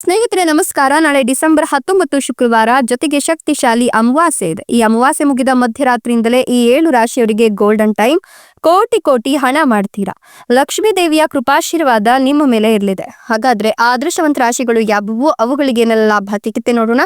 ಸ್ನೇಹಿತರೆ ನಮಸ್ಕಾರ. ನಾಳೆ ಡಿಸೆಂಬರ್ 19 ಶುಕ್ರವಾರ, ಜೊತೆಗೆ ಶಕ್ತಿಶಾಲಿ ಅಮಾವಾಸ್ಯೆ ಇದೆ. ಈ ಅಮಾವಾಸ್ಯೆ ಮುಗಿದ ಮಧ್ಯರಾತ್ರಿಯಿಂದಲೇ ಈ 7 ರಾಶಿಯವರಿಗೆ ಗೋಲ್ಡನ್ ಟೈಮ್. ಕೋಟಿ ಕೋಟಿ ಹಣ ಮಾಡ್ತೀರಾ. ಲಕ್ಷ್ಮೀ ದೇವಿಯ ಕೃಪಾಶೀರ್ವಾದ ನಿಮ್ಮ ಮೇಲೆ ಇರಲಿದೆ. ಹಾಗಾದ್ರೆ ಆ ಅದೃಷ್ಟವಂತ ರಾಶಿಗಳು ಯಾವುವು, ಅವುಗಳಿಗೆ ಏನೆಲ್ಲ ಲಾಭ ಸಿಗುತ್ತೆ ನೋಡೋಣ.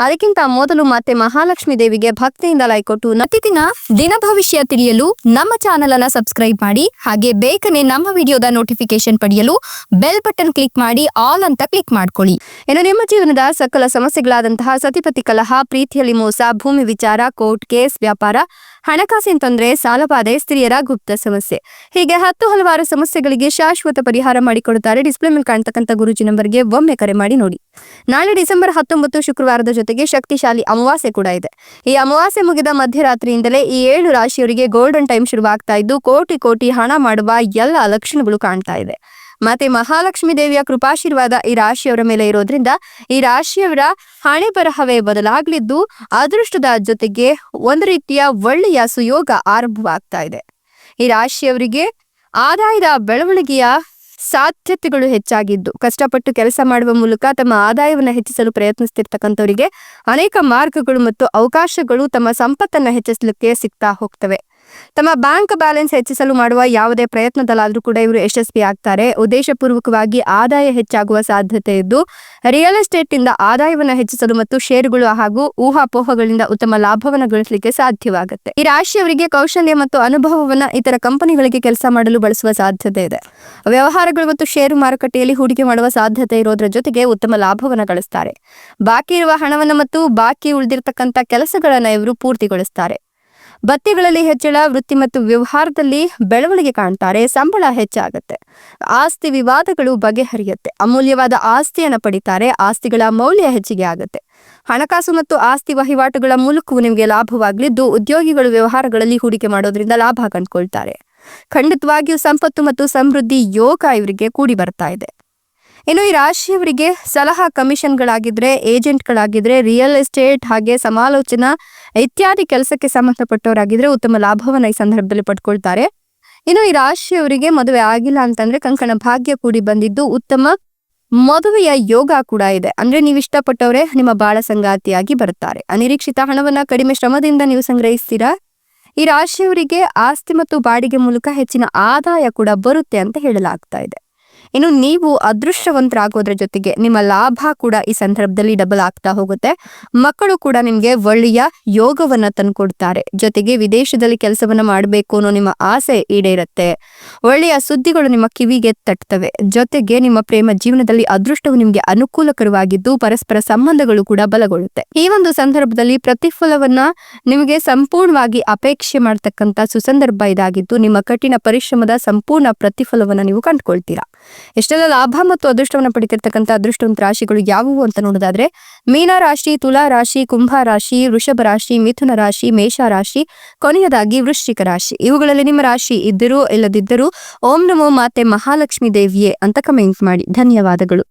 ಅದಕ್ಕಿಂತ ಮೊದಲು ಮತ್ತೆ ಮಹಾಲಕ್ಷ್ಮಿ ದೇವಿಗೆ ಭಕ್ತಿಯಿಂದ ಲೈಕ್ ಕೊಟ್ಟು ಪ್ರತಿದಿನ ದಿನ ಭವಿಷ್ಯ ತಿಳಿಯಲು ನಮ್ಮ ಚಾನೆಲ್ ಅನ್ನ ಸಬ್ಸ್ಕ್ರೈಬ್ ಮಾಡಿ. ಹಾಗೆ ಬೇಗನೆ ನಮ್ಮ ವಿಡಿಯೋದ ನೋಟಿಫಿಕೇಶನ್ ಪಡೆಯಲು ಬೆಲ್ ಬಟನ್ ಕ್ಲಿಕ್ ಮಾಡಿ ಆಲ್ ಅಂತ ಕ್ಲಿಕ್ ಮಾಡ್ಕೊಳ್ಳಿ. ಇನ್ನು ನಿಮ್ಮ ಜೀವನದ ಸಕಲ ಸಮಸ್ಯೆಗಳಾದಂತಹ ಸತಿಪತಿ ಕಲಹ, ಪ್ರೀತಿಯಲ್ಲಿ ಮೋಸ, ಭೂಮಿ ವಿಚಾರ, ಕೋರ್ಟ್ ಕೇಸ್, ವ್ಯಾಪಾರ, ಹಣಕಾಸಿನ ತೊಂದರೆ, ಸಾಲಬಾಧೆ, ಸ್ತ್ರೀಯರ ಗುಪ್ತ ಸಮಸ್ಯೆ, ಹೀಗೆ ಹಲವಾರು ಸಮಸ್ಯೆಗಳಿಗೆ ಶಾಶ್ವತ ಪರಿಹಾರ ಮಾಡಿಕೊಡುತ್ತಾರೆ. ಡಿಸ್ಪ್ಲೇ ಮೇಲೆ ಕಾಣ್ತಕ್ಕಂಥ ಗುರುಜಿ ನಂಬರ್ಗೆ ಒಮ್ಮೆ ಕರೆ ಮಾಡಿ ನೋಡಿ. ನಾಳೆ ಡಿಸೆಂಬರ್ 19 ಶುಕ್ರವಾರದ ಜೊತೆಗೆ ಶಕ್ತಿಶಾಲಿ ಅಮಾವಾಸ್ಯೆ ಕೂಡ ಇದೆ. ಈ ಅಮಾವಾಸ್ಯೆ ಮುಗಿದ ಮಧ್ಯರಾತ್ರಿಯಿಂದಲೇ ಈ 7 ರಾಶಿಯವರಿಗೆ ಗೋಲ್ಡನ್ ಟೈಮ್ ಶುರುವಾಗ್ತಾ ಇದ್ದು, ಕೋಟಿ ಕೋಟಿ ಹಣ ಮಾಡುವ ಎಲ್ಲ ಲಕ್ಷಣಗಳು ಕಾಣ್ತಾ ಇದೆ. ಮತ್ತೆ ಮಹಾಲಕ್ಷ್ಮಿ ದೇವಿಯ ಕೃಪಾಶೀರ್ವಾದ ಈ ರಾಶಿಯವರ ಮೇಲೆ ಇರೋದ್ರಿಂದ ಈ ರಾಶಿಯವರ ಹಣೆ ಬರಹವೇ ಬದಲಾಗಲಿದ್ದು, ಅದೃಷ್ಟದ ಜೊತೆಗೆ ಒಂದು ರೀತಿಯ ಒಳ್ಳೆಯ ಸುಯೋಗ ಆರಂಭವಾಗ್ತಾ ಇದೆ. ಈ ರಾಶಿಯವರಿಗೆ ಆದಾಯದ ಬೆಳವಣಿಗೆಯ ಸಾಧ್ಯತೆಗಳು ಹೆಚ್ಚಾಗಿದ್ದು, ಕಷ್ಟಪಟ್ಟು ಕೆಲಸ ಮಾಡುವ ಮೂಲಕ ತಮ್ಮ ಆದಾಯವನ್ನು ಹೆಚ್ಚಿಸಲು ಪ್ರಯತ್ನಿಸ್ತಿರ್ತಕ್ಕಂಥವರಿಗೆ ಅನೇಕ ಮಾರ್ಗಗಳು ಮತ್ತು ಅವಕಾಶಗಳು ತಮ್ಮ ಸಂಪತ್ತನ್ನ ಹೆಚ್ಚಿಸಲಿಕ್ಕೆ ಸಿಗ್ತಾ ಹೋಗ್ತವೆ. ತಮ್ಮ ಬ್ಯಾಂಕ್ ಬ್ಯಾಲೆನ್ಸ್ ಹೆಚ್ಚಿಸಲು ಮಾಡುವ ಯಾವುದೇ ಪ್ರಯತ್ನದಲ್ಲಾದ್ರೂ ಕೂಡ ಇವರು ಯಶಸ್ವಿ ಆಗ್ತಾರೆ. ಉದ್ದೇಶಪೂರ್ವಕವಾಗಿ ಆದಾಯ ಹೆಚ್ಚಾಗುವ ಸಾಧ್ಯತೆ ಇದ್ದು, ರಿಯಲ್ ಎಸ್ಟೇಟ್ ಇಂದ ಆದಾಯವನ್ನು ಹೆಚ್ಚಿಸಲು ಮತ್ತು ಷೇರುಗಳು ಹಾಗೂ ಊಹಾಪೋಹಗಳಿಂದ ಉತ್ತಮ ಲಾಭವನ್ನು ಗಳಿಸಲಿಕ್ಕೆ ಸಾಧ್ಯವಾಗುತ್ತೆ. ಈ ರಾಶಿಯವರಿಗೆ ಕೌಶಲ್ಯ ಮತ್ತು ಅನುಭವವನ್ನ ಇತರ ಕಂಪನಿಗಳಿಗೆ ಕೆಲಸ ಮಾಡಲು ಬಳಸುವ ಸಾಧ್ಯತೆ ಇದೆ. ವ್ಯವಹಾರಗಳು ಮತ್ತು ಷೇರು ಮಾರುಕಟ್ಟೆಯಲ್ಲಿ ಹೂಡಿಕೆ ಮಾಡುವ ಸಾಧ್ಯತೆ ಇರೋದ್ರ ಜೊತೆಗೆ ಉತ್ತಮ ಲಾಭವನ್ನು ಗಳಿಸ್ತಾರೆ. ಬಾಕಿ ಇರುವ ಹಣವನ್ನ ಮತ್ತು ಬಾಕಿ ಉಳಿದಿರ್ತಕ್ಕಂಥ ಕೆಲಸಗಳನ್ನ ಇವರು ಪೂರ್ತಿಗೊಳಿಸ್ತಾರೆ. ಬತ್ತಿಗಳಲ್ಲಿ ಹೆಚ್ಚಳ, ವೃತ್ತಿ ಮತ್ತು ವ್ಯವಹಾರದಲ್ಲಿ ಬೆಳವಣಿಗೆ ಕಾಣ್ತಾರೆ. ಸಂಬಳ ಹೆಚ್ಚಾಗುತ್ತೆ. ಆಸ್ತಿ ವಿವಾದಗಳು ಬಗೆಹರಿಯುತ್ತೆ. ಅಮೂಲ್ಯವಾದ ಆಸ್ತಿಯನ್ನು ಪಡಿತಾರೆ. ಆಸ್ತಿಗಳ ಮೌಲ್ಯ ಹೆಚ್ಚಿಗೆ ಆಗುತ್ತೆ. ಹಣಕಾಸು ಮತ್ತು ಆಸ್ತಿ ವಹಿವಾಟುಗಳ ಮೂಲಕವೂ ನಿಮಗೆ ಲಾಭವಾಗಲಿದ್ದು, ಉದ್ಯೋಗಿಗಳು ವ್ಯವಹಾರಗಳಲ್ಲಿ ಹೂಡಿಕೆ ಮಾಡೋದ್ರಿಂದ ಲಾಭ ಕಂಡುಕೊಳ್ತಾರೆ. ಖಂಡಿತವಾಗಿಯೂ ಸಂಪತ್ತು ಮತ್ತು ಸಮೃದ್ಧಿ ಯೋಗ ಇವರಿಗೆ ಕೂಡಿ ಬರ್ತಾ ಇದೆ. ಇನ್ನು ಈ ರಾಶಿಯವರಿಗೆ ಸಲಹಾ ಕಮಿಷನ್ಗಳಾಗಿದ್ರೆ, ಏಜೆಂಟ್ಗಳಾಗಿದ್ರೆ, ರಿಯಲ್ ಎಸ್ಟೇಟ್ ಹಾಗೆ ಸಮಾಲೋಚನಾ ಇತ್ಯಾದಿ ಕೆಲಸಕ್ಕೆ ಸಂಬಂಧಪಟ್ಟವರಾಗಿದ್ರೆ ಉತ್ತಮ ಲಾಭವನ್ನ ಈ ಸಂದರ್ಭದಲ್ಲಿ ಪಡ್ಕೊಳ್ತಾರೆ. ಇನ್ನು ಈ ರಾಶಿಯವರಿಗೆ ಮದುವೆ ಆಗಿಲ್ಲ ಅಂತಂದ್ರೆ ಕಂಕಣ ಭಾಗ್ಯ ಕೂಡಿ ಬಂದಿದ್ದು, ಉತ್ತಮ ಮದುವೆಯ ಯೋಗ ಕೂಡ ಇದೆ. ಅಂದ್ರೆ ನೀವು ಇಷ್ಟಪಟ್ಟವರೇ ನಿಮ್ಮ ಬಾಳ ಸಂಗಾತಿಯಾಗಿ ಬರ್ತಾರೆ. ಅನಿರೀಕ್ಷಿತ ಹಣವನ್ನ ಕಡಿಮೆ ಶ್ರಮದಿಂದ ನೀವು ಸಂಗ್ರಹಿಸ್ತೀರಾ. ಈ ರಾಶಿಯವರಿಗೆ ಆಸ್ತಿ ಮತ್ತು ಬಾಡಿಗೆ ಮೂಲಕ ಹೆಚ್ಚಿನ ಆದಾಯ ಕೂಡ ಬರುತ್ತೆ ಅಂತ ಹೇಳಲಾಗ್ತಾ ಇದೆ. ಇನ್ನು ನೀವು ಅದೃಷ್ಟವಂತರಾಗೋದ್ರ ಜೊತೆಗೆ ನಿಮ್ಮ ಲಾಭ ಕೂಡ ಈ ಸಂದರ್ಭದಲ್ಲಿ ಡಬಲ್ ಆಗ್ತಾ ಹೋಗುತ್ತೆ. ಮಕ್ಕಳು ಕೂಡ ನಿಮ್ಗೆ ಒಳ್ಳೆಯ ಯೋಗವನ್ನ ತಂದ್ಕೊಡ್ತಾರೆ. ಜೊತೆಗೆ ವಿದೇಶದಲ್ಲಿ ಕೆಲಸವನ್ನ ಮಾಡಬೇಕು ಅನ್ನೋ ನಿಮ್ಮ ಆಸೆ ಈಡೇರುತ್ತೆ. ಒಳ್ಳೆಯ ಸುದ್ದಿಗಳು ನಿಮ್ಮ ಕಿವಿಗೆ ತಟ್ತವೆ. ಜೊತೆಗೆ ನಿಮ್ಮ ಪ್ರೇಮ ಜೀವನದಲ್ಲಿ ಅದೃಷ್ಟವು ನಿಮ್ಗೆ ಅನುಕೂಲಕರವಾಗಿದ್ದು, ಪರಸ್ಪರ ಸಂಬಂಧಗಳು ಕೂಡ ಬಲಗೊಳ್ಳುತ್ತೆ. ಈ ಒಂದು ಸಂದರ್ಭದಲ್ಲಿ ಪ್ರತಿಫಲವನ್ನ ನಿಮಗೆ ಸಂಪೂರ್ಣವಾಗಿ ಅಪೇಕ್ಷೆ ಮಾಡ್ತಕ್ಕಂಥ ಸುಸಂದರ್ಭ ಇದಾಗಿದ್ದು, ನಿಮ್ಮ ಕಠಿಣ ಪರಿಶ್ರಮದ ಸಂಪೂರ್ಣ ಪ್ರತಿಫಲವನ್ನ ನೀವು ಕಂಡುಕೊಳ್ತೀರಾ. ಎಷ್ಟೆಲ್ಲ ಲಾಭ ಮತ್ತು ಅದೃಷ್ಟವನ್ನು ಪಡಿತಿರ್ತಕ್ಕಂಥ ಅದೃಷ್ಟವಂತ ರಾಶಿಗಳು ಯಾವುವು ಅಂತ ನೋಡೋದಾದ್ರೆ, ಮೀನ ರಾಶಿ, ತುಲಾ ರಾಶಿ, ಕುಂಭ ರಾಶಿ, ವೃಷಭ ರಾಶಿ, ಮಿಥುನ ರಾಶಿ, ಮೇಷ ರಾಶಿ, ಕೊನೆಯದಾಗಿ ವೃಶ್ಚಿಕ ರಾಶಿ. ಇವುಗಳಲ್ಲಿ ನಿಮ್ಮ ರಾಶಿ ಇದ್ದರೂ ಇಲ್ಲದಿದ್ದರೂ ಓಂ ನಮೋ ಮಾತೆ ಮಹಾಲಕ್ಷ್ಮಿ ದೇವಿಯೇ ಅಂತ ಕಮೆಂಟ್ ಮಾಡಿ. ಧನ್ಯವಾದಗಳು.